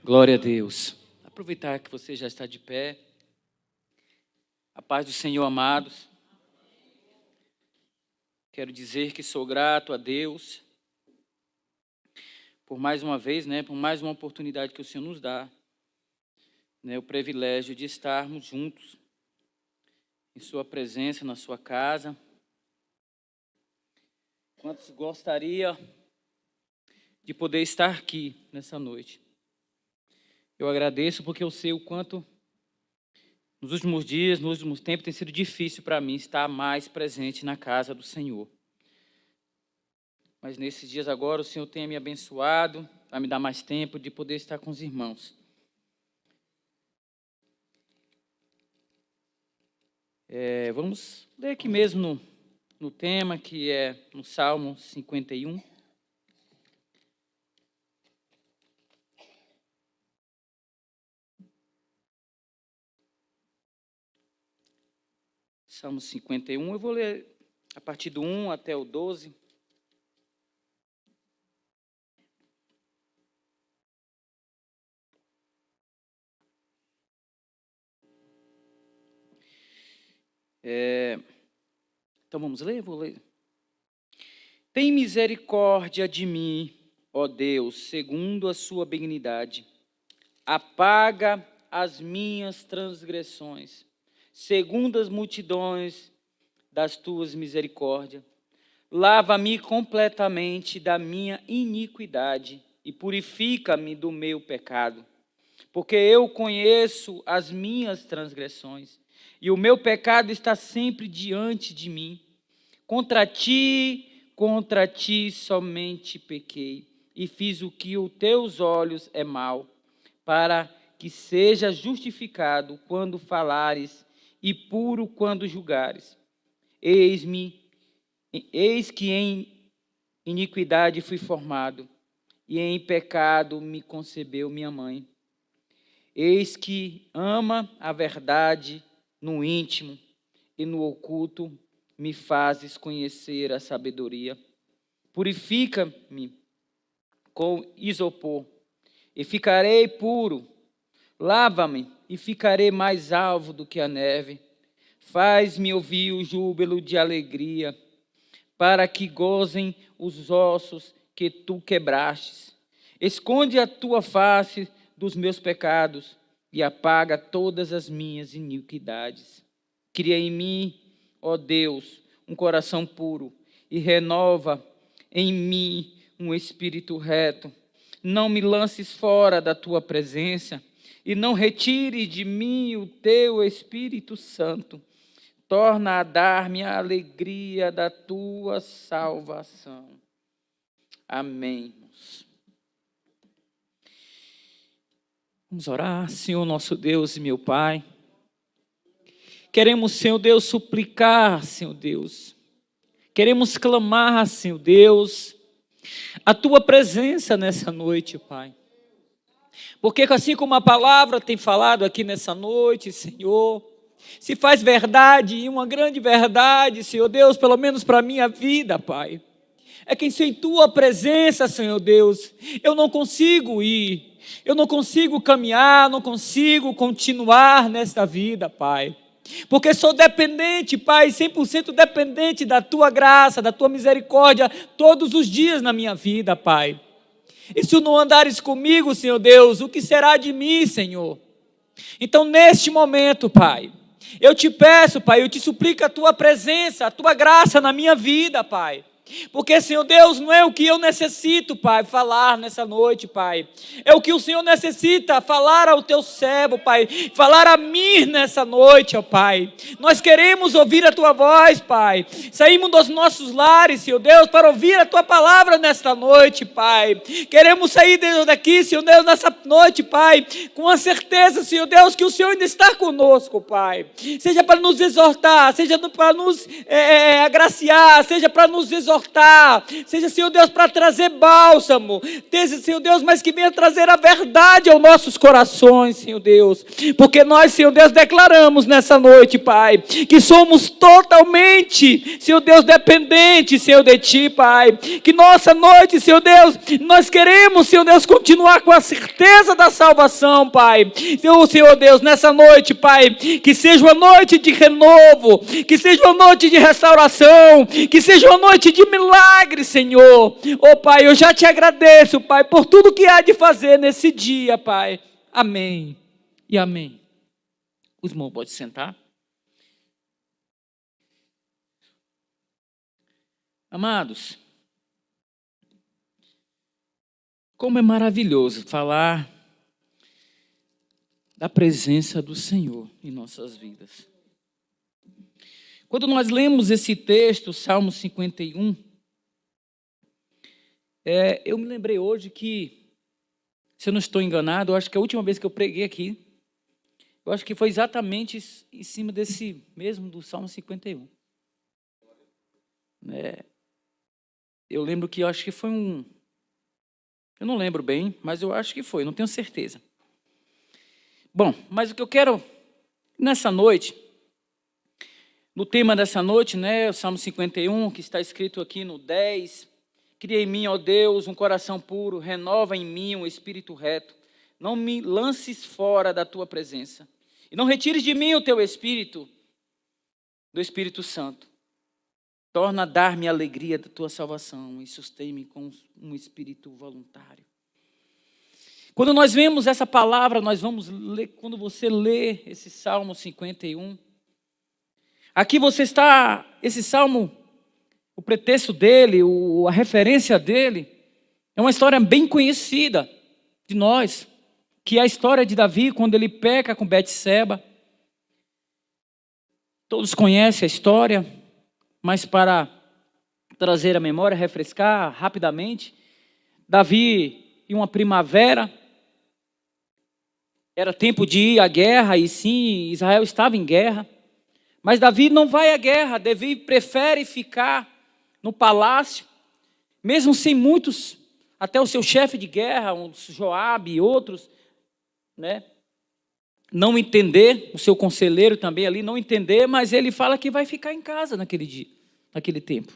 Glória a Deus. Aproveitar que você já está de pé. A paz do Senhor, amados. Quero dizer que sou grato a Deus por mais uma vez, por mais uma oportunidade que o Senhor nos dá, o privilégio de estarmos juntos em sua presença, na sua casa. Quantos gostaria de poder estar aqui nessa noite? Eu agradeço porque eu sei o quanto nos últimos dias, nos últimos tempos, tem sido difícil para mim estar mais presente na casa do Senhor. Mas nesses dias agora o Senhor tem me abençoado, vai me dar mais tempo de poder estar com os irmãos. Vamos ler aqui mesmo no tema, que é no Salmo 51. Salmo 51, eu vou ler a partir do 1 até o 12. Então vamos ler? Vou ler. Tem misericórdia de mim, ó Deus, segundo a sua benignidade. Apaga as minhas transgressões, segundo as multidões das tuas misericórdias. Lava-me completamente da minha iniquidade e purifica-me do meu pecado. Porque eu conheço as minhas transgressões e o meu pecado está sempre diante de mim. Contra ti somente pequei e fiz o que os teus olhos é mal, para que seja justificado quando falares e puro quando julgares. Eis que em iniquidade fui formado, e em pecado me concebeu minha mãe. Eis que ama a verdade no íntimo, e no oculto me fazes conhecer a sabedoria. Purifica-me com isopor, e ficarei puro. Lava-me, e ficarei mais alvo do que a neve. Faz-me ouvir o júbilo de alegria, para que gozem os ossos que tu quebrastes. Esconde a tua face dos meus pecados e apaga todas as minhas iniquidades. Cria em mim, ó Deus, um coração puro e renova em mim um espírito reto. Não me lances fora da tua presença e não retire de mim o teu Espírito Santo. Torna a dar-me a alegria da tua salvação. Amém. Vamos orar. Senhor nosso Deus e meu Pai, queremos, Senhor Deus, suplicar, Senhor Deus, queremos clamar, Senhor Deus, a tua presença nessa noite, Pai. Porque assim como a palavra tem falado aqui nessa noite, Senhor, se faz verdade, e uma grande verdade, Senhor Deus, pelo menos para a minha vida, Pai, é que sem tua presença, Senhor Deus, eu não consigo ir, eu não consigo caminhar, não consigo continuar nesta vida, Pai. Porque sou dependente, Pai, 100% dependente da tua graça, da tua misericórdia, todos os dias na minha vida, Pai. E se não andares comigo, Senhor Deus, o que será de mim, Senhor? Então, neste momento, Pai, eu te peço, Pai, eu te suplico a tua presença, a tua graça na minha vida, Pai. Porque, Senhor Deus, não é o que eu necessito, Pai, falar nessa noite, Pai. É o que o Senhor necessita falar ao teu servo, Pai. Falar a mim nessa noite, ó Pai. Nós queremos ouvir a tua voz, Pai. Saímos dos nossos lares, Senhor Deus, para ouvir a tua palavra nesta noite, Pai. Queremos sair daqui, Senhor Deus, nessa noite, Pai, com a certeza, Senhor Deus, que o Senhor ainda está conosco, Pai. Seja para nos exortar, seja para nos agraciar, seja para nos exortar, confortar, seja, Senhor Deus, para trazer bálsamo, seja, Senhor Deus, mas que venha trazer a verdade aos nossos corações, Senhor Deus, porque nós, Senhor Deus, declaramos nessa noite, Pai, que somos totalmente, Senhor Deus, dependentes, Senhor, de Ti, Pai, que nossa noite, Senhor Deus, nós queremos, Senhor Deus, continuar com a certeza da salvação, Pai, Senhor Deus, nessa noite, Pai, que seja uma noite de renovo, que seja uma noite de restauração, que seja uma noite de milagre, Senhor. Oh, Pai, eu já te agradeço, Pai, por tudo que há de fazer nesse dia, Pai. Amém e amém. Os irmãos podem sentar. Amados, como é maravilhoso falar da presença do Senhor em nossas vidas. Quando nós lemos esse texto, Salmo 51, eu me lembrei hoje que, se eu não estou enganado, eu acho que a última vez que eu preguei aqui, eu acho que foi exatamente em cima desse mesmo do Salmo 51. Eu lembro que, eu acho que foi eu não lembro bem, mas eu acho que foi, não tenho certeza. Bom, mas o que eu quero, nessa noite, no tema dessa noite, o Salmo 51, que está escrito aqui no 10, cria em mim, ó Deus, um coração puro, renova em mim um espírito reto, não me lances fora da tua presença, e não retires de mim o teu espírito, do Espírito Santo. Torna a dar-me a alegria da tua salvação e sustém-me com um espírito voluntário. Quando nós vemos essa palavra, nós vamos ler, quando você lê esse Salmo 51, aqui você está, esse salmo, o pretexto dele, a referência dele, é uma história bem conhecida de nós, que é a história de Davi, quando ele peca com Betseba. Todos conhecem a história, mas para trazer a memória, refrescar rapidamente, Davi, em uma primavera, era tempo de ir à guerra, e sim, Israel estava em guerra. Mas Davi não vai à guerra, Davi prefere ficar no palácio, mesmo sem muitos, até o seu chefe de guerra, Joabe e outros, não entender, o seu conselheiro também ali não entender, mas ele fala que vai ficar em casa naquele dia, naquele tempo.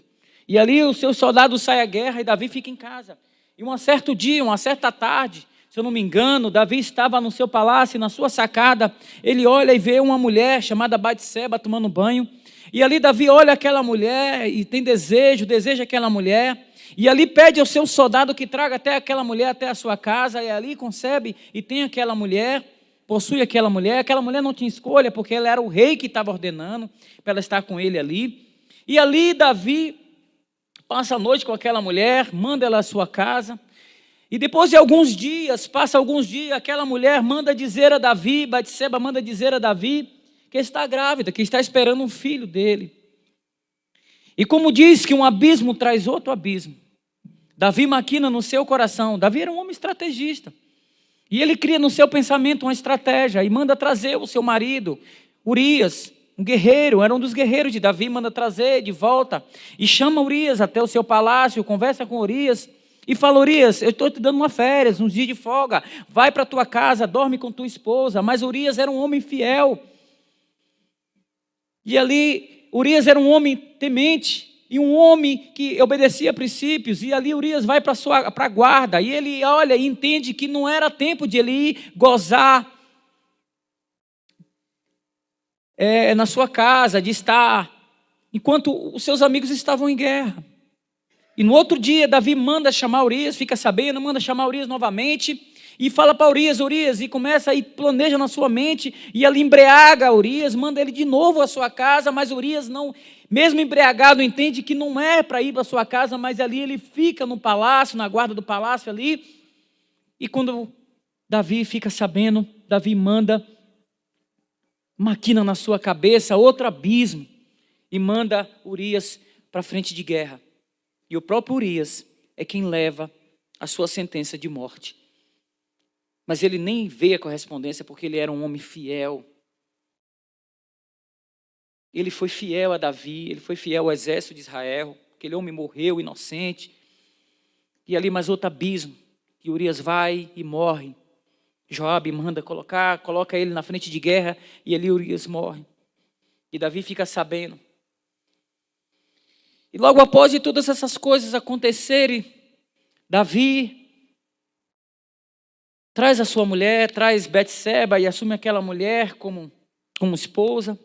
E ali o seu soldado sai à guerra e Davi fica em casa. E um certo dia, uma certa tarde, se eu não me engano, Davi estava no seu palácio, na sua sacada, ele olha e vê uma mulher chamada Betseba tomando banho, e ali Davi olha aquela mulher e tem deseja aquela mulher, e ali pede ao seu soldado que traga até aquela mulher até a sua casa, e ali concebe e tem aquela mulher, possui aquela mulher não tinha escolha, porque ela era o rei que estava ordenando para ela estar com ele ali, e ali Davi passa a noite com aquela mulher, manda ela à sua casa. E depois de alguns dias, passa alguns dias, aquela mulher manda dizer a Davi, Betseba manda dizer a Davi que está grávida, que está esperando um filho dele. E como diz que um abismo traz outro abismo, Davi maquina no seu coração. Davi era um homem estrategista. E ele cria no seu pensamento uma estratégia e manda trazer o seu marido, Urias, um guerreiro, era um dos guerreiros de Davi, manda trazer de volta. E chama Urias até o seu palácio, conversa com Urias. E fala, Urias, eu estou te dando uma férias, uns dias de folga, vai para a tua casa, dorme com tua esposa. Mas Urias era um homem fiel. E ali, Urias era um homem temente, e um homem que obedecia a princípios. E ali Urias vai para a guarda, e ele olha e entende que não era tempo de ele ir gozar na sua casa, de estar, enquanto os seus amigos estavam em guerra. E no outro dia, Davi manda chamar Urias, fica sabendo, manda chamar Urias novamente, e fala para Urias, e começa e planeja na sua mente, e ele embriaga Urias, manda ele de novo à sua casa, mas Urias não, mesmo embriagado, entende que não é para ir para a sua casa, mas ali ele fica no palácio, na guarda do palácio ali, e quando Davi fica sabendo, Davi maquina na sua cabeça outro abismo, e manda Urias para a frente de guerra. E o próprio Urias é quem leva a sua sentença de morte. Mas ele nem vê a correspondência porque ele era um homem fiel. Ele foi fiel a Davi, ele foi fiel ao exército de Israel, aquele homem morreu inocente. E ali mais outro abismo, e Urias vai e morre. Joabe manda coloca ele na frente de guerra, e ali Urias morre. E Davi fica sabendo. E logo após de todas essas coisas acontecerem, Davi traz a sua mulher, traz Betseba e assume aquela mulher como esposa.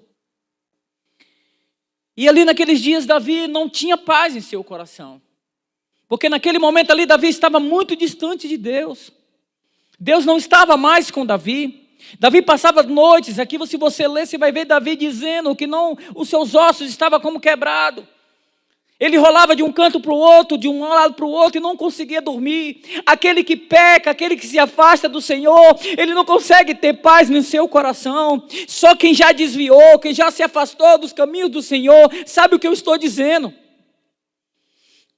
E ali naqueles dias Davi não tinha paz em seu coração. Porque naquele momento ali Davi estava muito distante de Deus. Deus não estava mais com Davi. Davi passava noites, aqui se você ler, você vai ver Davi dizendo que não, os seus ossos estavam como quebrados. Ele rolava de um canto para o outro, de um lado para o outro e não conseguia dormir. Aquele que peca, aquele que se afasta do Senhor, ele não consegue ter paz no seu coração. Só quem já desviou, quem já se afastou dos caminhos do Senhor, sabe o que eu estou dizendo.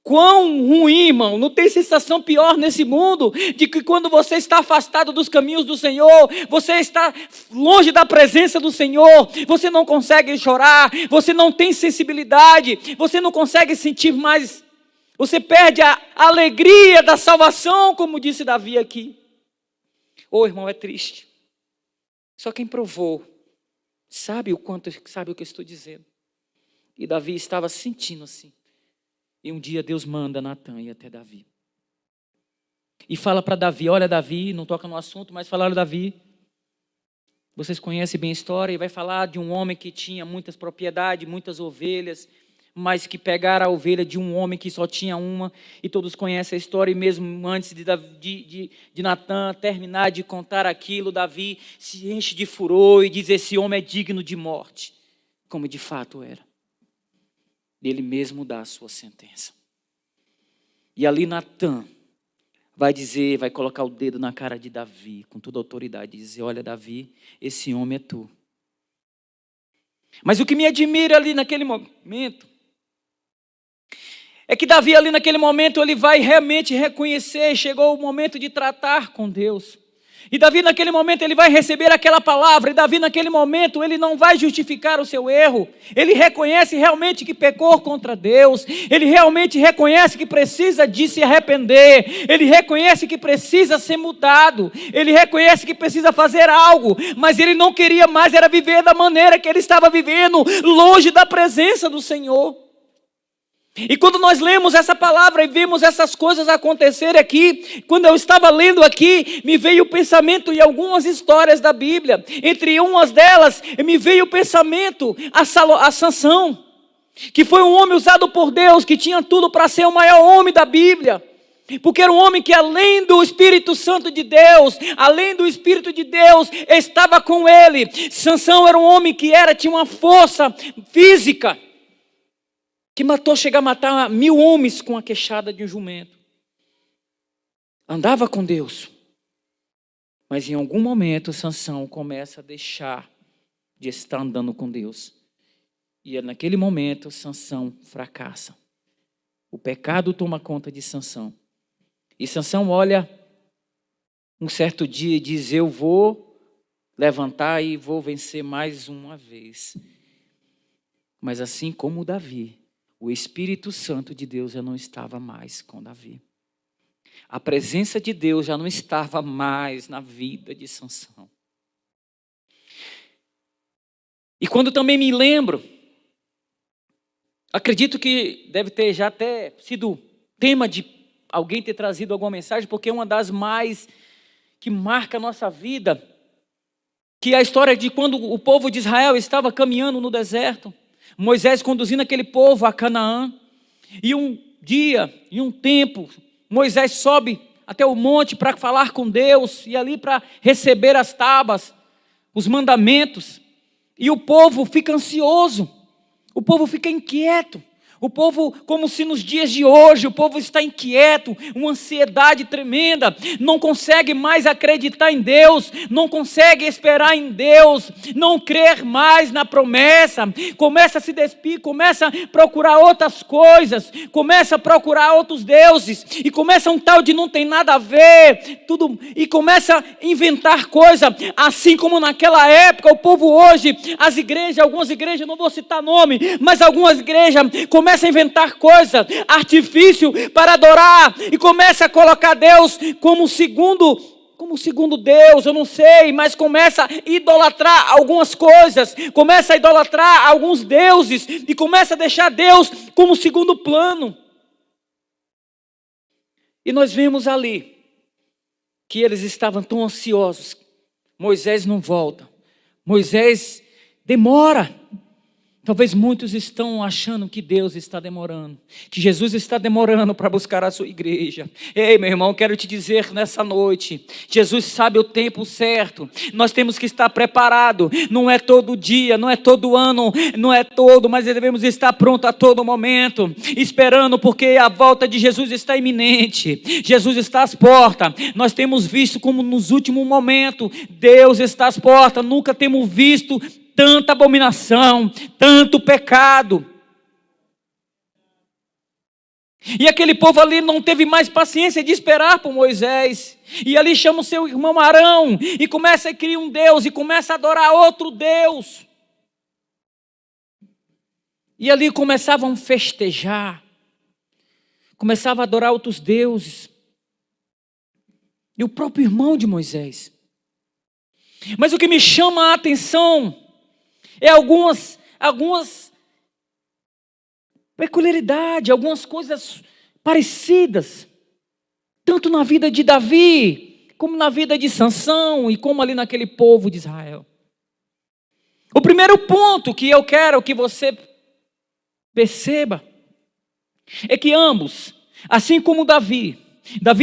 Quão ruim, irmão, não tem sensação pior nesse mundo de que quando você está afastado dos caminhos do Senhor, você está longe da presença do Senhor, você não consegue chorar, você não tem sensibilidade, você não consegue sentir mais, você perde a alegria da salvação, como disse Davi aqui. Irmão, é triste. Só quem provou sabe o que eu estou dizendo. E Davi estava sentindo assim. E um dia Deus manda Natan ir até Davi. E fala para Davi, olha Davi, não toca no assunto, mas fala, olha Davi, vocês conhecem bem a história, e vai falar de um homem que tinha muitas propriedades, muitas ovelhas, mas que pegaram a ovelha de um homem que só tinha uma, e todos conhecem a história, e mesmo antes de Natan terminar de contar aquilo, Davi se enche de furor e diz, esse homem é digno de morte, como de fato era. Ele mesmo dá a sua sentença. E ali Natan vai colocar o dedo na cara de Davi, com toda a autoridade, e dizer, olha Davi, esse homem é tu. Mas o que me admira ali naquele momento, é que Davi ali naquele momento, ele vai realmente reconhecer, chegou o momento de tratar com Deus. E Davi naquele momento ele vai receber aquela palavra, e Davi naquele momento ele não vai justificar o seu erro, ele reconhece realmente que pecou contra Deus, ele realmente reconhece que precisa de se arrepender, ele reconhece que precisa ser mudado, ele reconhece que precisa fazer algo, mas ele não queria mais era viver da maneira que ele estava vivendo, longe da presença do Senhor. E quando nós lemos essa palavra e vemos essas coisas acontecerem aqui, quando eu estava lendo aqui, me veio o pensamento em algumas histórias da Bíblia. Entre umas delas, me veio o pensamento a Sansão, que foi um homem usado por Deus, que tinha tudo para ser o maior homem da Bíblia. Porque era um homem que além do Espírito Santo de Deus, além do Espírito de Deus, estava com ele. Sansão era um homem que tinha uma força física, que chega a matar 1000 homens com a queixada de um jumento. Andava com Deus. Mas em algum momento Sansão começa a deixar de estar andando com Deus. E naquele momento Sansão fracassa. O pecado toma conta de Sansão. E Sansão olha um certo dia e diz, eu vou levantar e vou vencer mais uma vez. Mas assim como Davi, o Espírito Santo de Deus já não estava mais com Davi. A presença de Deus já não estava mais na vida de Sansão. E quando também me lembro, acredito que deve ter já até sido tema de alguém ter trazido alguma mensagem, porque é uma das mais que marca a nossa vida, que é a história de quando o povo de Israel estava caminhando no deserto, Moisés conduzindo aquele povo a Canaã, e um dia, em um tempo, Moisés sobe até o monte para falar com Deus, e ali para receber as tábuas, os mandamentos, e o povo fica ansioso, o povo fica inquieto, o povo, como se nos dias de hoje, o povo está inquieto, uma ansiedade tremenda, não consegue mais acreditar em Deus, não consegue esperar em Deus, não crer mais na promessa, começa a se despir, começa a procurar outras coisas, começa a procurar outros deuses, e começa um tal de não tem nada a ver, tudo, e começa a inventar coisa, assim como naquela época, o povo hoje, as igrejas, algumas igrejas, não vou citar nome, mas algumas igrejas começam começa a inventar coisa, artifício para adorar, e começa a colocar Deus como segundo Deus, eu não sei, mas começa a idolatrar algumas coisas, começa a idolatrar alguns deuses, e começa a deixar Deus como segundo plano. E nós vimos ali que eles estavam tão ansiosos. Moisés não volta, Moisés demora. Talvez muitos estão achando que Deus está demorando, que Jesus está demorando para buscar a sua igreja. Ei, meu irmão, quero te dizer nessa noite, Jesus sabe o tempo certo. Nós temos que estar preparados. Não é todo dia, não é todo ano, não é todo, mas devemos estar prontos a todo momento, esperando, porque a volta de Jesus está iminente. Jesus está às portas. Nós temos visto como nos últimos momentos Deus está às portas. Nunca temos visto tanta abominação, tanto pecado. E aquele povo ali não teve mais paciência de esperar por Moisés. E ali chama o seu irmão Arão e começa a criar um Deus e começa a adorar outro Deus. E ali começavam a festejar, começavam a adorar outros deuses. E o próprio irmão de Moisés. Mas o que me chama a atenção é algumas peculiaridades, algumas coisas parecidas, tanto na vida de Davi, como na vida de Sansão, e como ali naquele povo de Israel. O primeiro ponto que eu quero que você perceba, é que ambos, assim como Davi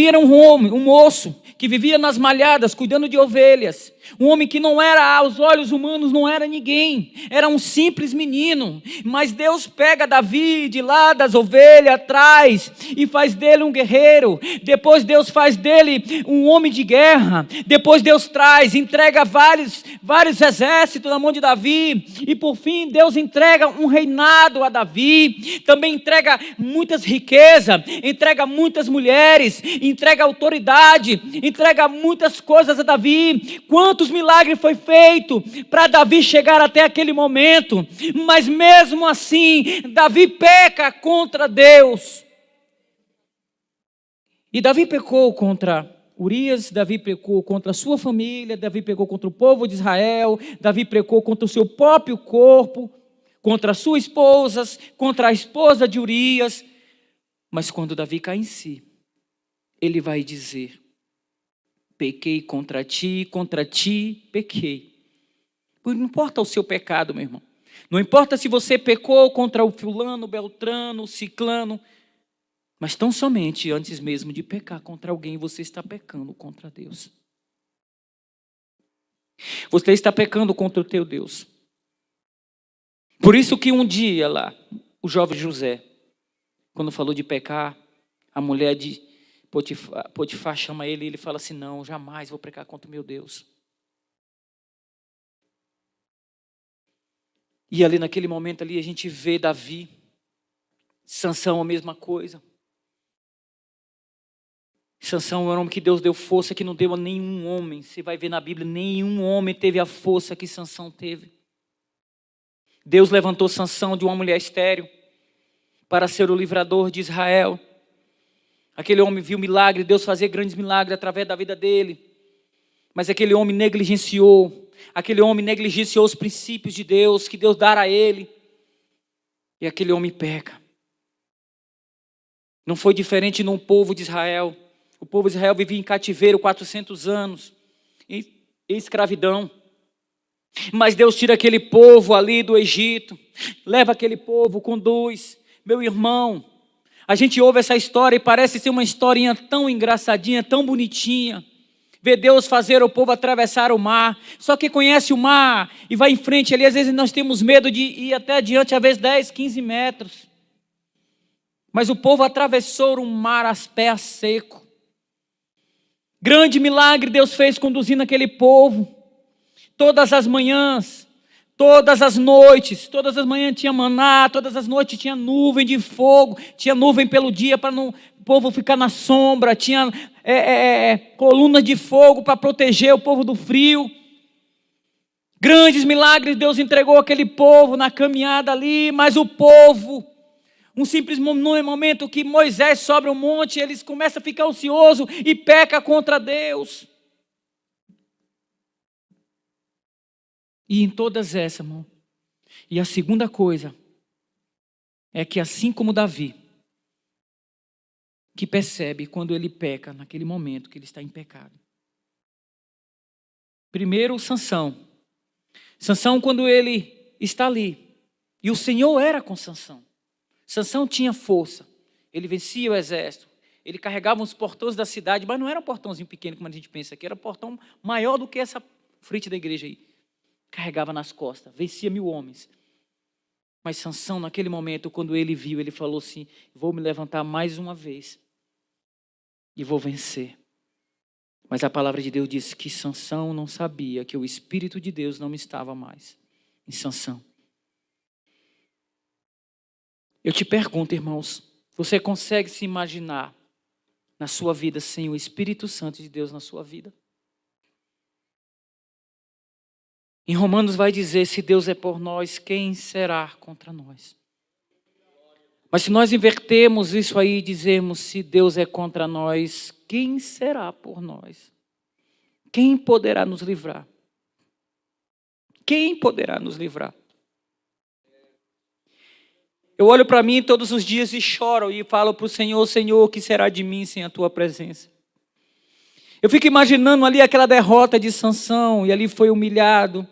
era um homem, um moço, que vivia nas malhadas, cuidando de ovelhas. Um homem que não era, aos olhos humanos, não era ninguém. Era um simples menino. Mas Deus pega Davi de lá das ovelhas, traz e faz dele um guerreiro. Depois Deus faz dele um homem de guerra. Depois Deus traz, entrega vários exércitos na mão de Davi. E por fim Deus entrega um reinado a Davi. Também entrega muitas riquezas, entrega muitas mulheres, entrega autoridade, entrega muitas coisas a Davi. Quantos milagres foi feito para Davi chegar até aquele momento, mas mesmo assim, Davi peca contra Deus. E Davi pecou contra Urias, Davi pecou contra a sua família, Davi pecou contra o povo de Israel, Davi pecou contra o seu próprio corpo, contra as suas esposas, contra a esposa de Urias. Mas quando Davi cai em si, ele vai dizer: pequei contra ti pequei. Não importa o seu pecado, meu irmão. Não importa se você pecou contra o fulano, beltrano, ciclano, mas tão somente antes mesmo de pecar contra alguém, você está pecando contra Deus. Você está pecando contra o teu Deus. Por isso que um dia lá, o jovem José, quando falou de pecar, a mulher de Potifar chama ele e ele fala assim: não, jamais vou pecar contra o meu Deus. E ali naquele momento ali a gente vê Davi, Sansão a mesma coisa. Sansão era um homem que Deus deu força que não deu a nenhum homem. Você vai ver na Bíblia, nenhum homem teve a força que Sansão teve. Deus levantou Sansão de uma mulher estéril para ser o livrador de Israel. Aquele homem viu milagre, Deus fazer grandes milagres através da vida dele. Mas aquele homem negligenciou os princípios de Deus, que Deus dará a ele. E aquele homem peca. Não foi diferente no povo de Israel. O povo de Israel vivia em cativeiro 400 anos, em escravidão. Mas Deus tira aquele povo ali do Egito, leva aquele povo, conduz. Meu irmão, a gente ouve essa história e parece ser uma historinha tão engraçadinha, tão bonitinha. Ver Deus fazer o povo atravessar o mar. Só que conhece o mar e vai em frente ali. Às vezes nós temos medo de ir até adiante, às vezes 10, 15 metros. Mas o povo atravessou o mar a pés seco. Grande milagre Deus fez conduzindo aquele povo. Todas as manhãs, todas as noites, todas as manhãs tinha maná, todas as noites tinha nuvem de fogo, tinha nuvem pelo dia para o povo ficar na sombra, tinha coluna de fogo para proteger o povo do frio. Grandes milagres Deus entregou aquele povo na caminhada ali, mas o povo Um simples momento que Moisés sobe um monte, eles começam a ficar ansioso e peca contra Deus. E em todas essas, irmão. E a segunda coisa é que assim como Davi, que percebe quando ele peca, naquele momento que ele está em pecado. Primeiro, Sansão. Sansão, quando ele está ali, e o Senhor era com Sansão. Sansão tinha força, ele vencia o exército, ele carregava os portões da cidade, mas não era um portãozinho pequeno como a gente pensa aqui, era um portão maior do que essa frente da igreja aí. Carregava nas costas, vencia 1000 homens. Mas Sansão, naquele momento, quando ele viu, ele falou assim: vou me levantar mais uma vez e vou vencer. Mas a palavra de Deus diz que Sansão não sabia que o Espírito de Deus não estava mais em Sansão. Eu te pergunto, irmãos, você consegue se imaginar na sua vida sem o Espírito Santo de Deus na sua vida? Em Romanos vai dizer, se Deus é por nós, quem será contra nós? Mas se nós invertermos isso aí e dizermos, se Deus é contra nós, quem será por nós? Quem poderá nos livrar? Quem poderá nos livrar? Eu olho para mim todos os dias e choro e falo para o Senhor, Senhor, o que será de mim sem a Tua presença? Eu fico imaginando ali aquela derrota de Sansão, e ali foi humilhado,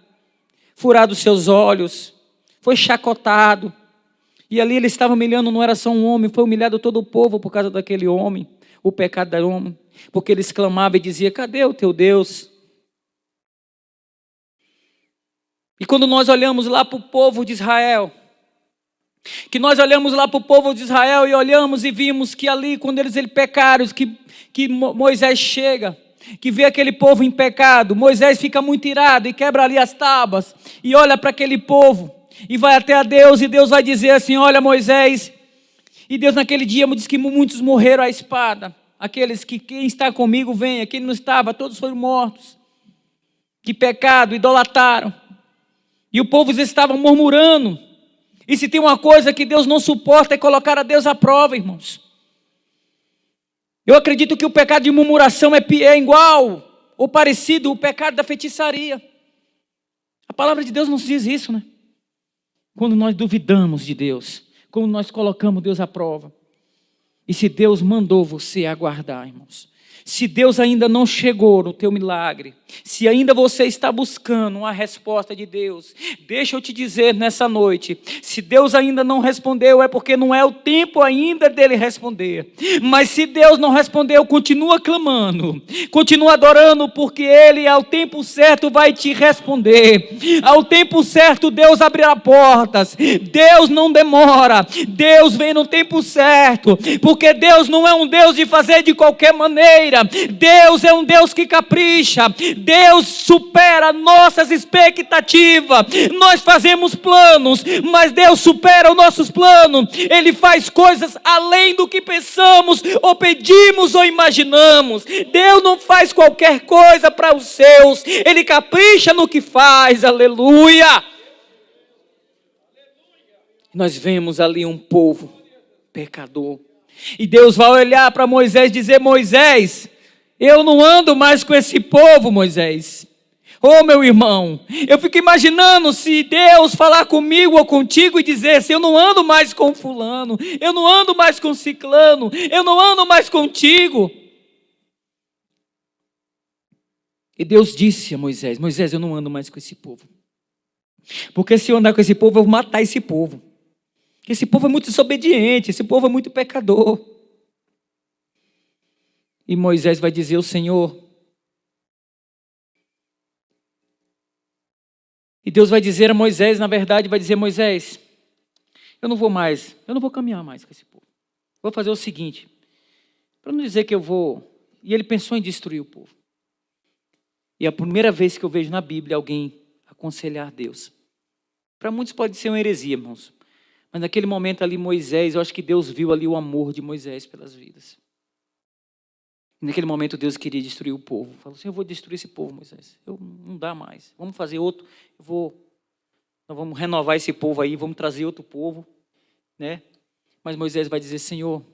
furado seus olhos, foi chacotado, e ali ele estava humilhando, não era só um homem, foi humilhado todo o povo por causa daquele homem, o pecado do homem, porque eles clamavam e diziam, cadê o teu Deus? E quando nós olhamos lá para o povo de Israel, que nós olhamos lá para o povo de Israel e olhamos e vimos que ali, quando eles pecaram, que Moisés chega, que vê aquele povo em pecado, Moisés fica muito irado e quebra ali as tábuas e olha para aquele povo e vai até a Deus e Deus vai dizer assim, olha Moisés, e Deus naquele dia diz que muitos morreram à espada, aqueles que quem está comigo venha, quem não estava, todos foram mortos, que pecado, idolatraram, e o povo estava murmurando. E se tem uma coisa que Deus não suporta é colocar a Deus à prova, irmãos. Eu acredito que o pecado de murmuração é igual ou parecido ao pecado da feitiçaria. A palavra de Deus nos diz isso, né? Quando nós duvidamos de Deus, quando nós colocamos Deus à prova. E se Deus mandou você aguardar, irmãos, se Deus ainda não chegou no teu milagre, se ainda você está buscando uma resposta de Deus, deixa eu te dizer nessa noite, se Deus ainda não respondeu, é porque não é o tempo ainda dele responder. Mas se Deus não respondeu, continua clamando, continua adorando, porque ele ao tempo certo vai te responder. Ao tempo certo Deus abrirá portas, Deus não demora, Deus vem no tempo certo, porque Deus não é um Deus de fazer de qualquer maneira. Deus é um Deus que capricha, Deus supera nossas expectativas. Nós fazemos planos, mas Deus supera os nossos planos. Ele faz coisas além do que pensamos, ou pedimos, ou imaginamos. Deus não faz qualquer coisa para os seus, Ele capricha no que faz, aleluia. Nós vemos ali um povo pecador, e Deus vai olhar para Moisés e dizer, Moisés, eu não ando mais com esse povo, Moisés. Ô meu irmão, eu fico imaginando se Deus falar comigo ou contigo e dizer assim, eu não ando mais com fulano, eu não ando mais com ciclano, eu não ando mais contigo. E Deus disse a Moisés, Moisés, eu não ando mais com esse povo. Porque se eu andar com esse povo, eu vou matar esse povo. Esse povo é muito desobediente, esse povo é muito pecador. E Moisés vai dizer ao Senhor. E Deus vai dizer a Moisés, na verdade, vai dizer, Moisés, eu não vou caminhar mais com esse povo. Vou fazer o seguinte, para não dizer que eu vou... E ele pensou em destruir o povo. E é a primeira vez que eu vejo na Bíblia alguém aconselhar Deus. Para muitos pode ser uma heresia, irmãos. Mas naquele momento ali, Moisés, eu acho que Deus viu ali o amor de Moisés pelas vidas. E naquele momento Deus queria destruir o povo. Falou assim, eu vou destruir esse povo, Moisés. Não dá mais. Vamos fazer outro. Nós vamos renovar esse povo aí, vamos trazer outro povo, né? Mas Moisés vai dizer: Senhor,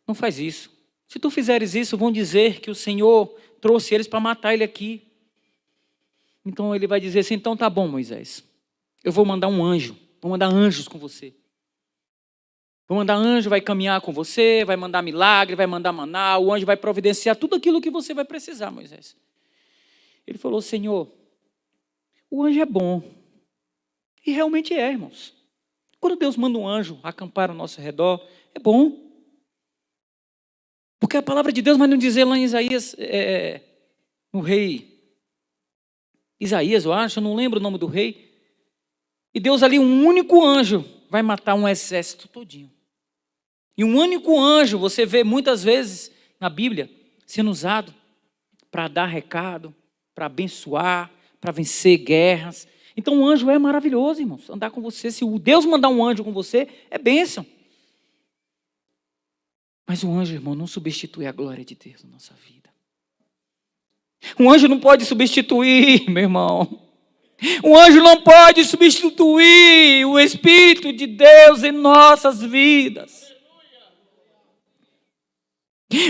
não faz isso. Se tu fizeres isso, vão dizer que o Senhor trouxe eles para matar ele aqui. Então ele vai dizer assim: então tá bom, Moisés, eu vou mandar um anjo, vou mandar anjos com você. Vou mandar anjo, vai caminhar com você, vai mandar milagre, vai mandar maná, o anjo vai providenciar tudo aquilo que você vai precisar, Moisés. Ele falou: Senhor, o anjo é bom. E realmente é, irmãos. Quando Deus manda um anjo acampar ao nosso redor, é bom. Porque a palavra de Deus vai nos dizer lá em Isaías, no rei Isaías, eu acho, eu não lembro o nome do rei. E Deus ali, um único anjo, vai matar um exército todinho. E um único anjo, você vê muitas vezes na Bíblia, sendo usado para dar recado, para abençoar, para vencer guerras. Então o anjo é maravilhoso, irmãos, andar com você. Se o Deus mandar um anjo com você, é bênção. Mas o anjo, irmão, não substitui a glória de Deus na nossa vida. Um anjo não pode substituir, meu irmão. Um anjo não pode substituir o Espírito de Deus em nossas vidas.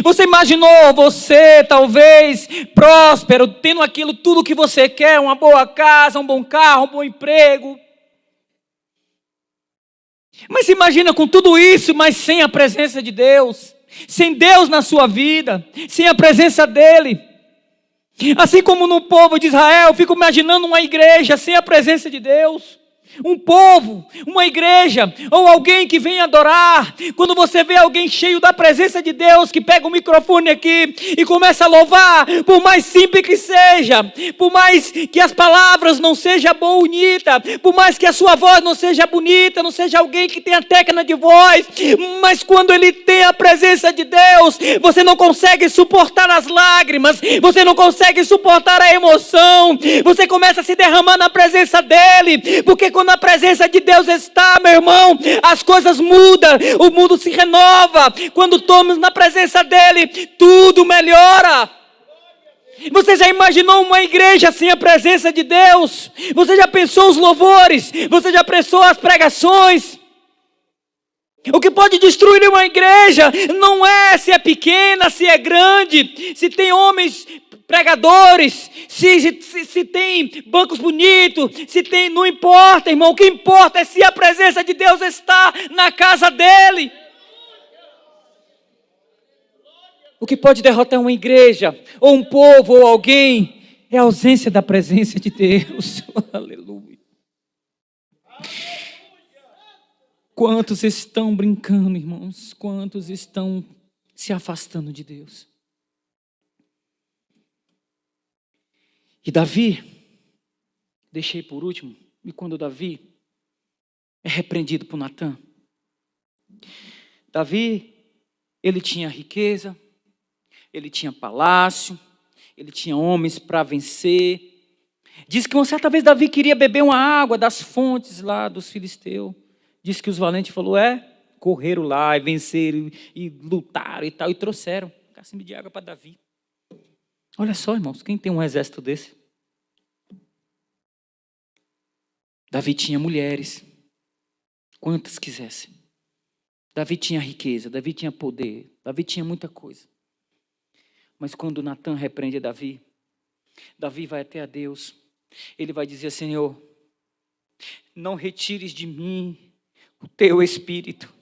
Você imaginou você, talvez, próspero, tendo aquilo tudo que você quer, uma boa casa, um bom carro, um bom emprego. Mas se imagina com tudo isso, mas sem a presença de Deus, sem Deus na sua vida, sem a presença dEle. Assim como no povo de Israel, eu fico imaginando uma igreja sem a presença de Deus. Um povo, uma igreja, ou alguém que vem adorar. Quando você vê alguém cheio da presença de Deus, que pega o microfone aqui e começa a louvar, por mais simples que seja, por mais que as palavras não sejam bonitas, por mais que a sua voz não seja bonita, não seja alguém que tenha técnica de voz, mas quando ele tem a presença de Deus, você não consegue suportar as lágrimas, você não consegue suportar a emoção, você começa a se derramar na presença dEle, porque quando a presença de Deus está, meu irmão, as coisas mudam, o mundo se renova. Quando estamos na presença dEle, tudo melhora. Você já imaginou uma igreja sem a presença de Deus? Você já pensou os louvores? Você já pensou as pregações? O que pode destruir uma igreja não é se é pequena, se é grande, se tem homens pregadores, se tem bancos bonitos, se tem, não importa, irmão, o que importa é se a presença de Deus está na casa dEle. O que pode derrotar uma igreja, ou um povo, ou alguém, é a ausência da presença de Deus. Aleluia. Quantos estão brincando, irmãos? Quantos estão se afastando de Deus? E Davi, deixei por último, e quando Davi é repreendido por Natã. Davi, ele tinha riqueza, ele tinha palácio, ele tinha homens para vencer. Diz que uma certa vez Davi queria beber uma água das fontes lá dos filisteus. Diz que os valentes falaram, correram lá e venceram e lutaram e tal, e trouxeram um cacimbo de água para Davi. Olha só, irmãos, quem tem um exército desse? Davi tinha mulheres, quantas quisesse. Davi tinha riqueza, Davi tinha poder, Davi tinha muita coisa. Mas quando Natã repreende Davi, Davi vai até a Deus, ele vai dizer, Senhor, não retires de mim o teu espírito.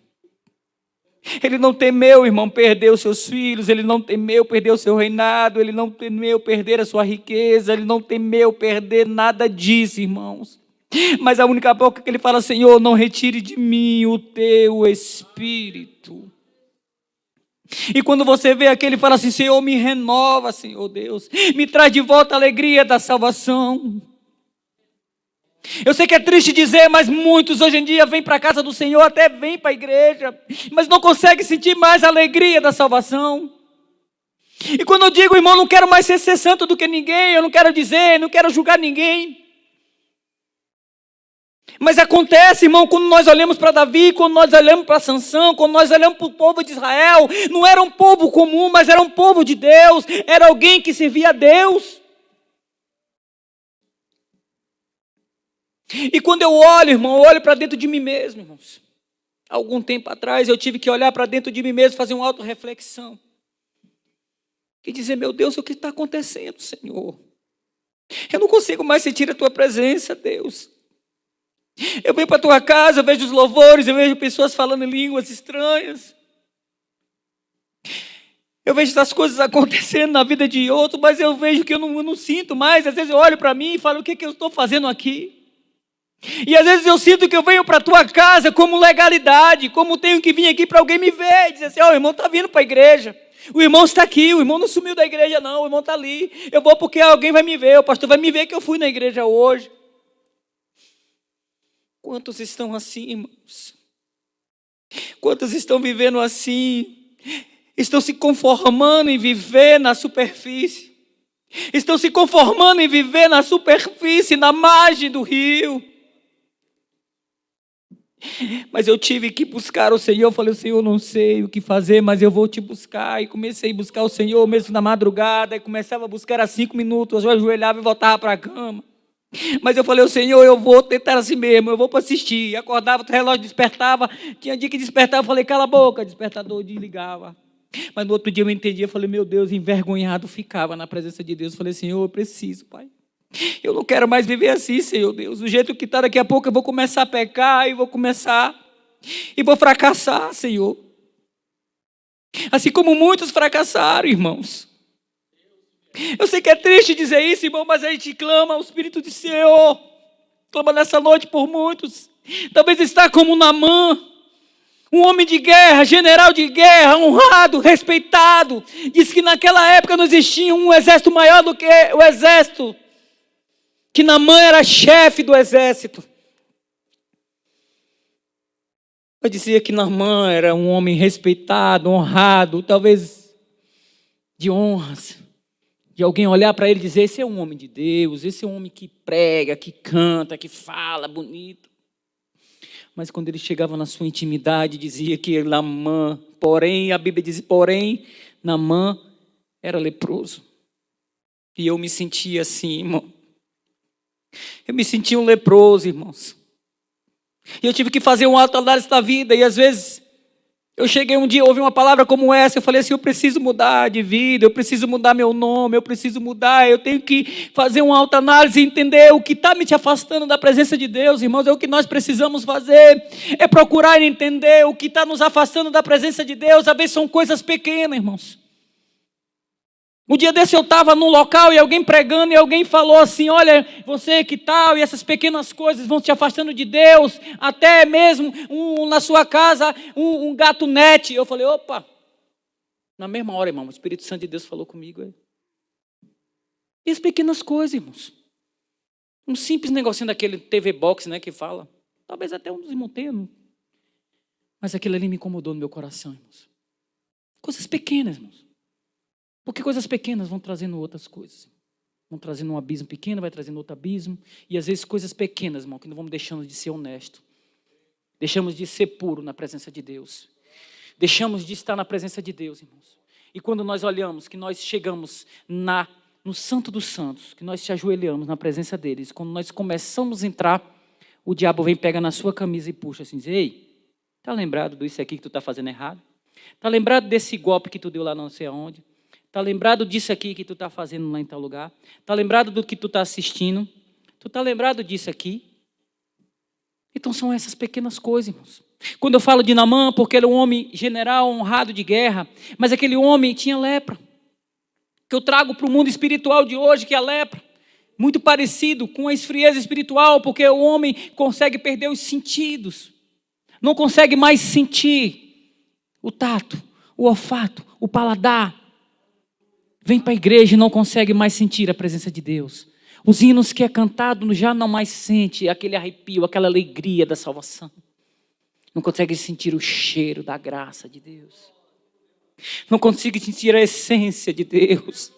Ele não temeu, irmão, perder os seus filhos, ele não temeu perder o seu reinado, ele não temeu perder a sua riqueza, ele não temeu perder nada disso, irmãos. Mas a única boca que ele fala, Senhor, não retire de mim o teu espírito. E quando você vê aquele, ele fala assim, Senhor, me renova, Senhor Deus, me traz de volta a alegria da salvação. Eu sei que é triste dizer, mas muitos hoje em dia vêm para a casa do Senhor, até vêm para a igreja, mas não conseguem sentir mais a alegria da salvação. E quando eu digo, irmão, não quero mais ser santo do que ninguém, eu não quero dizer, não quero julgar ninguém. Mas acontece, irmão, quando nós olhamos para Davi, quando nós olhamos para Sansão, quando nós olhamos para o povo de Israel, não era um povo comum, mas era um povo de Deus, era alguém que servia a Deus. E quando eu olho, irmão, eu olho para dentro de mim mesmo, irmãos. Algum tempo atrás eu tive que olhar para dentro de mim mesmo, fazer uma autorreflexão. E dizer, meu Deus, o que está acontecendo, Senhor? Eu não consigo mais sentir a Tua presença, Deus. Eu venho para a Tua casa, eu vejo os louvores, eu vejo pessoas falando em línguas estranhas. Eu vejo essas coisas acontecendo na vida de outros, mas eu vejo que eu não sinto mais. Às vezes eu olho para mim e falo, o que eu estou fazendo aqui? E às vezes eu sinto que eu venho para a tua casa como legalidade, como tenho que vir aqui para alguém me ver, e dizer assim, o irmão está vindo para a igreja, o irmão está aqui, o irmão não sumiu da igreja não, o irmão está ali, eu vou porque alguém vai me ver, o pastor vai me ver que eu fui na igreja hoje. Quantos estão assim, irmãos? Quantos estão vivendo assim? Estão se conformando em viver na superfície, estão se conformando em viver na superfície, na margem do rio. Mas eu tive que buscar o Senhor. Eu falei, o Senhor, não sei o que fazer, mas eu vou te buscar. E comecei a buscar o Senhor mesmo na madrugada. E começava a buscar a 5 minutos. Eu ajoelhava e voltava para a cama. Mas eu falei, o Senhor, eu vou tentar assim mesmo. Eu vou para assistir. Acordava, o relógio despertava. Tinha dia que despertava. Eu falei, cala a boca. Despertador desligava. Mas no outro dia eu entendi. Eu falei, meu Deus, envergonhado ficava na presença de Deus. Eu falei, Senhor, eu preciso, Pai. Eu não quero mais viver assim, Senhor Deus. Do jeito que está, daqui a pouco eu vou começar a pecar e vou fracassar, Senhor. Assim como muitos fracassaram, irmãos. Eu sei que é triste dizer isso, irmão, mas a gente clama ao Espírito do Senhor. Clama nessa noite por muitos. Talvez está como Naamã, um homem de guerra, general de guerra, honrado, respeitado. Diz que naquela época não existia um exército maior do que o exército. Que Naamã era chefe do exército. Eu dizia que Naamã era um homem respeitado, honrado, talvez de honras. De alguém olhar para ele e dizer, esse é um homem de Deus, esse é um homem que prega, que canta, que fala bonito. Mas quando ele chegava na sua intimidade, dizia que Naamã, porém, a Bíblia diz, porém, Naamã era leproso. E eu me sentia assim, irmão. Eu me sentia um leproso, irmãos. E eu tive que fazer uma autoanálise da vida. E às vezes, eu cheguei um dia, ouvi uma palavra como essa. Eu falei assim, eu preciso mudar de vida. Eu preciso mudar meu nome. Eu preciso mudar. Eu tenho que fazer uma autoanálise e entender o que está me te afastando da presença de Deus, irmãos. É o que nós precisamos fazer. É procurar entender o que está nos afastando da presença de Deus. Às vezes são coisas pequenas, irmãos. Um dia desse eu estava num local e alguém pregando e alguém falou assim, olha, você que tal, e essas pequenas coisas vão te afastando de Deus, até mesmo na sua casa, um gato net. Eu falei, opa, na mesma hora, irmão, o Espírito Santo de Deus falou comigo. E as pequenas coisas, irmãos. Um simples negocinho daquele TV Box, né, que fala, talvez até um dos irmãos tenha, mas aquilo ali me incomodou no meu coração, irmãos. Coisas pequenas, irmãos. Porque coisas pequenas vão trazendo outras coisas. Vão trazendo um abismo pequeno, vai trazendo outro abismo. E às vezes coisas pequenas, irmão, que não vamos deixando de ser honesto. Deixamos de ser puro na presença de Deus. Deixamos de estar na presença de Deus, irmãos. E quando nós olhamos, que nós chegamos no Santo dos Santos, que nós te ajoelhamos na presença deles, quando nós começamos a entrar, o diabo vem, pega na sua camisa e puxa assim, diz, ei, está lembrado disso aqui que tu está fazendo errado? Está lembrado desse golpe que tu deu lá não sei aonde? Está lembrado disso aqui que tu está fazendo lá em tal lugar? Está lembrado do que tu está assistindo? Tu está lembrado disso aqui? Então são essas pequenas coisas, irmãos. Quando eu falo de Naamã, porque ele é um homem general, honrado de guerra, mas aquele homem tinha lepra. Que eu trago para o mundo espiritual de hoje, que é a lepra. Muito parecido com a esfrieza espiritual, porque o homem consegue perder os sentidos. Não consegue mais sentir o tato, o olfato, o paladar. Vem para a igreja e não consegue mais sentir a presença de Deus. Os hinos que é cantado já não mais sente aquele arrepio, aquela alegria da salvação. Não consegue sentir o cheiro da graça de Deus. Não consegue sentir a essência de Deus.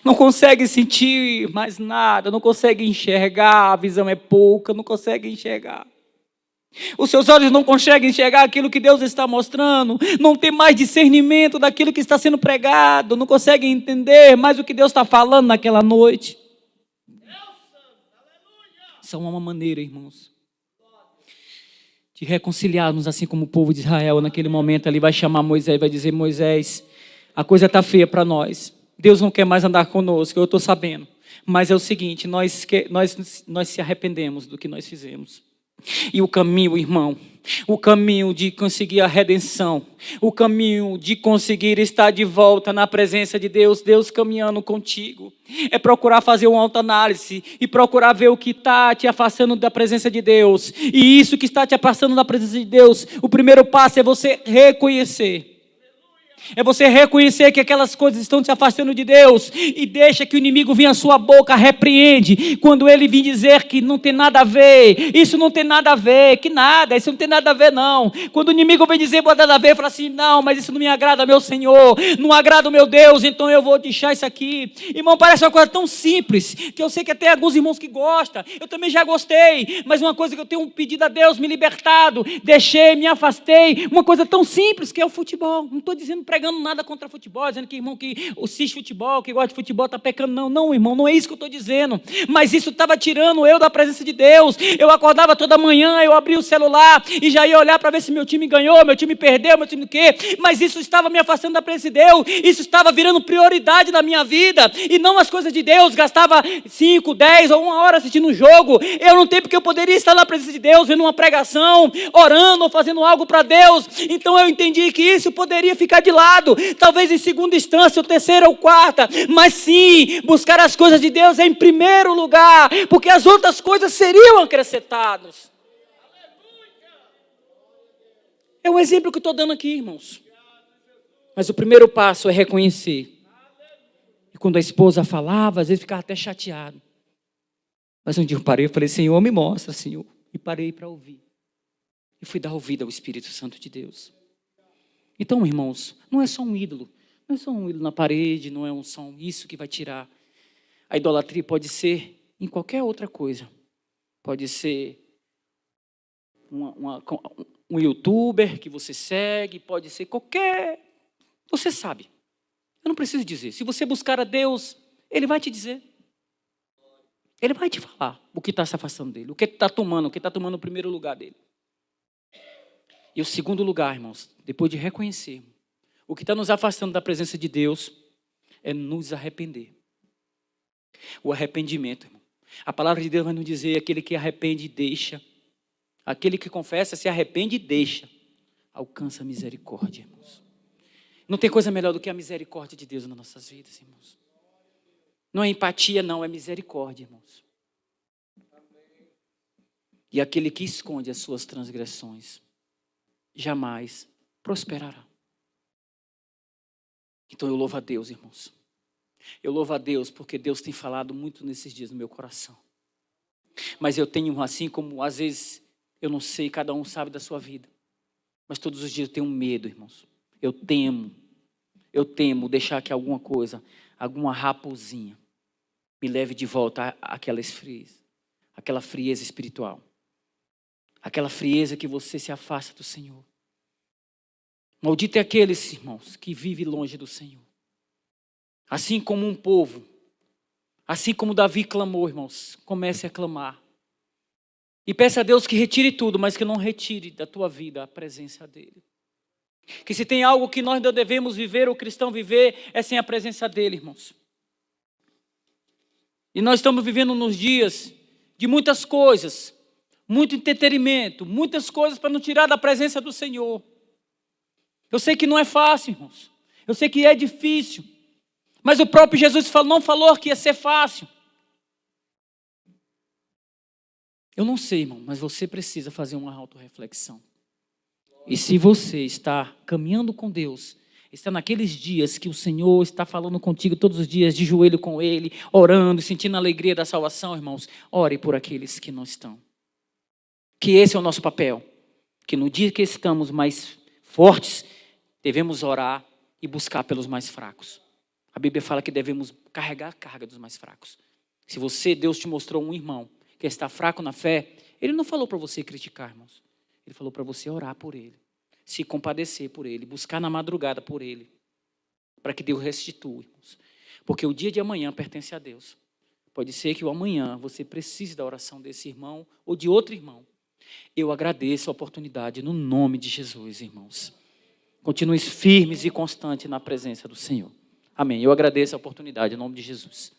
Não consegue sentir mais nada, não consegue enxergar, a visão é pouca, não consegue enxergar. Os seus olhos não conseguem enxergar aquilo que Deus está mostrando, não tem mais discernimento daquilo que está sendo pregado, não conseguem entender mais o que Deus está falando naquela noite. Isso é uma maneira, irmãos, de reconciliarmos, assim como o povo de Israel naquele momento ali vai chamar Moisés, vai dizer: Moisés, a coisa está feia para nós. Deus não quer mais andar conosco, eu estou sabendo. Mas é o seguinte, nós se arrependemos do que nós fizemos. E o caminho, irmão, o caminho de conseguir a redenção, o caminho de conseguir estar de volta na presença de Deus, Deus caminhando contigo, é procurar fazer uma autoanálise e procurar ver o que está te afastando da presença de Deus. E isso que está te afastando da presença de Deus, o primeiro passo é você reconhecer. É você reconhecer que aquelas coisas estão te afastando de Deus e deixa que o inimigo venha à sua boca, repreende. Quando ele vir dizer que não tem nada a ver, isso não tem nada a ver, que nada, isso não tem nada a ver não. Quando o inimigo vem dizer pode nada a ver, fala assim: não, mas isso não me agrada, meu Senhor, não agrada o meu Deus, então eu vou deixar isso aqui. Irmão, parece uma coisa tão simples, que eu sei que até alguns irmãos que gostam, eu também já gostei, mas uma coisa que eu tenho pedido a Deus, me libertado, deixei, me afastei, uma coisa tão simples que é o futebol. Não estou dizendo pregando nada contra futebol, dizendo que irmão que assiste futebol, que gosta de futebol está pecando. Não, não, irmão, não é isso que eu estou dizendo. Mas isso estava tirando eu da presença de Deus. Eu acordava toda manhã, eu abria o celular e já ia olhar para ver se meu time ganhou, meu time perdeu, meu time o quê. Mas isso estava me afastando da presença de Deus. Isso estava virando prioridade na minha vida e não as coisas de Deus. Gastava 5, 10 ou 1 hora assistindo um jogo. Eu não tenho porque eu poderia estar na presença de Deus, vendo uma pregação, orando ou fazendo algo para Deus. Então eu entendi que isso poderia ficar de lado. Talvez em segunda instância, ou terceira ou quarta, mas sim, buscar as coisas de Deus é em primeiro lugar, porque as outras coisas seriam acrescentadas. É um exemplo que eu estou dando aqui, irmãos. Mas o primeiro passo é reconhecer. E quando a esposa falava, às vezes ficava até chateado. Mas um dia eu parei e falei: Senhor, me mostra, Senhor. E parei para ouvir. E fui dar ouvido ao Espírito Santo de Deus. Então, irmãos, não é só um ídolo. Não é só um ídolo na parede, não é só isso que vai tirar. A idolatria pode ser em qualquer outra coisa. Pode ser um youtuber que você segue, pode ser qualquer... Você sabe. Eu não preciso dizer. Se você buscar a Deus, Ele vai te dizer. Ele vai te falar o que está se afastando dele, o que está tomando, o primeiro lugar dele. E o segundo lugar, irmãos, depois de reconhecer o que está nos afastando da presença de Deus, é nos arrepender. O arrependimento, irmão. A palavra de Deus vai nos dizer: aquele que arrepende, deixa. Aquele que confessa, se arrepende e deixa. Alcança a misericórdia, irmãos. Não tem coisa melhor do que a misericórdia de Deus nas nossas vidas, irmãos. Não é empatia, não, é misericórdia, irmãos. E aquele que esconde as suas transgressões jamais prosperará. Então eu louvo a Deus, irmãos. Eu louvo a Deus porque Deus tem falado muito nesses dias no meu coração. Mas eu tenho, assim como às vezes, eu não sei, cada um sabe da sua vida. Mas todos os dias eu tenho medo, irmãos. Eu temo deixar que alguma coisa, alguma raposinha, me leve de volta àquela frieza, aquela frieza espiritual. Aquela frieza que você se afasta do Senhor. Maldito é aqueles, irmãos, que vivem longe do Senhor. Assim como um povo, assim como Davi clamou, irmãos, comece a clamar. E peça a Deus que retire tudo, mas que não retire da tua vida a presença dEle. Que se tem algo que nós não devemos viver, o cristão viver, é sem a presença dEle, irmãos. E nós estamos vivendo nos dias de muitas coisas, muito entretenimento, muitas coisas para nos tirar da presença do Senhor. Eu sei que não é fácil, irmãos. Eu sei que é difícil. Mas o próprio Jesus não falou que ia ser fácil. Eu não sei, irmão, mas você precisa fazer uma autorreflexão. E se você está caminhando com Deus, está naqueles dias que o Senhor está falando contigo todos os dias, de joelho com Ele, orando, sentindo a alegria da salvação, irmãos, ore por aqueles que não estão. Que esse é o nosso papel. Que no dia que estamos mais fortes, devemos orar e buscar pelos mais fracos. A Bíblia fala que devemos carregar a carga dos mais fracos. Se Deus te mostrou um irmão que está fraco na fé, Ele não falou para você criticar, irmãos. Ele falou para você orar por ele, se compadecer por ele, buscar na madrugada por ele, para que Deus restitua, irmãos. Porque o dia de amanhã pertence a Deus. Pode ser que o amanhã você precise da oração desse irmão ou de outro irmão. Eu agradeço a oportunidade no nome de Jesus, irmãos. Continuem firmes e constantes na presença do Senhor. Amém. Eu agradeço a oportunidade em nome de Jesus.